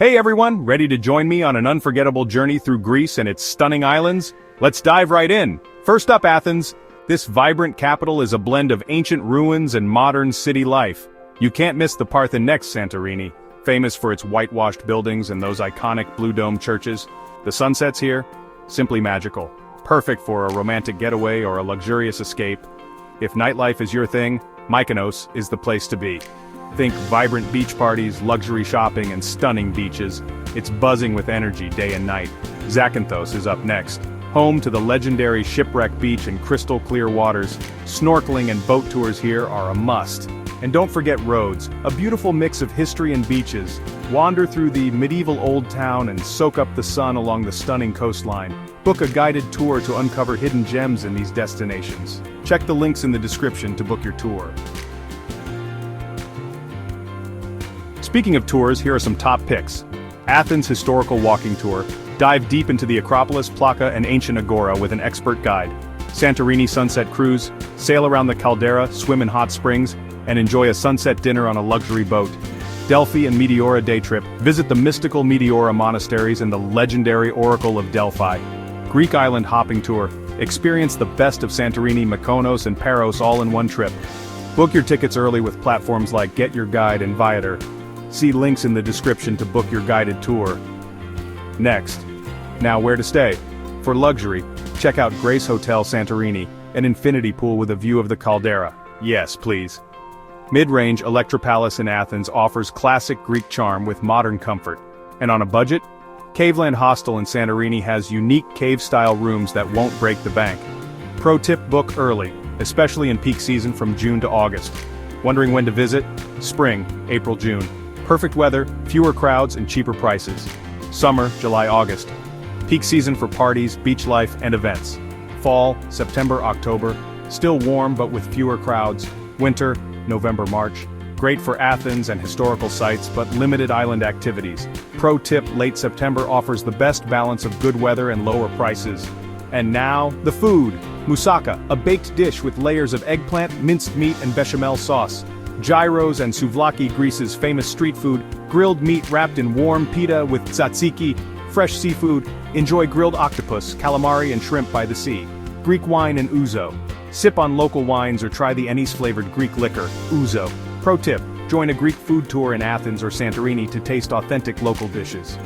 Hey everyone, ready to join me on an unforgettable journey through Greece and its stunning islands? Let's dive right in. First up, Athens. This vibrant capital is a blend of ancient ruins and modern city life. You can't miss the Parthenon next Santorini, famous for its whitewashed buildings and those iconic blue dome churches. The sunsets here? Simply magical. Perfect for a romantic getaway or a luxurious escape. If nightlife is your thing, Mykonos is the place to be. Think vibrant beach parties, luxury shopping, and stunning beaches. It's buzzing with energy day and night. Zakynthos is up next. Home to the legendary Shipwreck Beach and crystal clear waters, snorkeling and boat tours here are a must. And don't forget Rhodes, a beautiful mix of history and beaches. Wander through the medieval old town and soak up the sun along the stunning coastline. Book a guided tour to uncover hidden gems in these destinations. Check the links in the description to book your tour. Speaking of tours, here are some top picks. Athens Historical Walking Tour. Dive deep into the Acropolis, Plaka, and ancient Agora with an expert guide. Santorini Sunset Cruise. Sail around the caldera, swim in hot springs, and enjoy a sunset dinner on a luxury boat. Delphi and Meteora Day Trip. Visit the mystical Meteora monasteries and the legendary Oracle of Delphi. Greek Island Hopping Tour. Experience the best of Santorini, Mykonos, and Paros all in one trip. Book your tickets early with platforms like Get Your Guide and Viator. See links in the description to book your guided tour. Next. Now where to stay? For luxury, check out Grace Hotel Santorini, an infinity pool with a view of the caldera. Yes, please. Mid-range Electropalace in Athens offers classic Greek charm with modern comfort. And on a budget? Caveland Hostel in Santorini has unique cave-style rooms that won't break the bank. Pro tip: book early, especially in peak season from June to August. Wondering when to visit? Spring, April, June. Perfect weather, fewer crowds, and cheaper prices. Summer, July, August. Peak season for parties, beach life, and events. Fall, September, October. Still warm but with fewer crowds. Winter, November, March. Great for Athens and historical sites, but limited island activities. Pro tip: late September offers the best balance of good weather and lower prices. And now, the food. Moussaka, a baked dish with layers of eggplant, minced meat, and bechamel sauce. Gyros and souvlaki, Greece's famous street food. Grilled meat wrapped in warm pita with tzatziki. Fresh seafood. Enjoy grilled octopus, calamari, and shrimp by the sea. Greek wine and ouzo. Sip on local wines or try the anise-flavored Greek liquor, ouzo. Pro tip: join a Greek food tour in Athens or Santorini to taste authentic local dishes.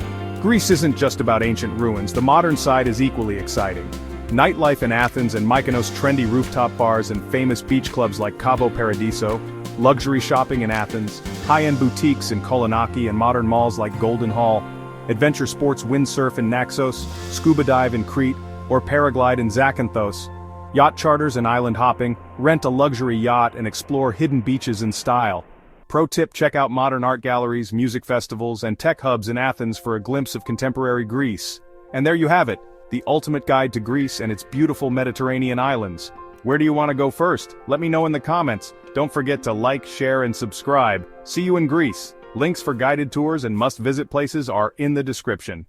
Greece isn't just about ancient ruins, the modern side is equally exciting. Nightlife in Athens and Mykonos, trendy rooftop bars and famous beach clubs like Cabo Paradiso. Luxury shopping in Athens, high-end boutiques in Kolonaki and modern malls like Golden Hall. Adventure sports: windsurf in Naxos, scuba dive in Crete, or paraglide in Zakynthos. Yacht charters and island hopping, rent a luxury yacht and explore hidden beaches in style. Pro tip: check out modern art galleries, music festivals, and tech hubs in Athens for a glimpse of contemporary Greece. And there you have it, the ultimate guide to Greece and its beautiful Mediterranean islands. Where do you want to go first? Let me know in the comments. Don't forget to like, share, and subscribe. See you in Greece. Links for guided tours and must-visit places are in the description.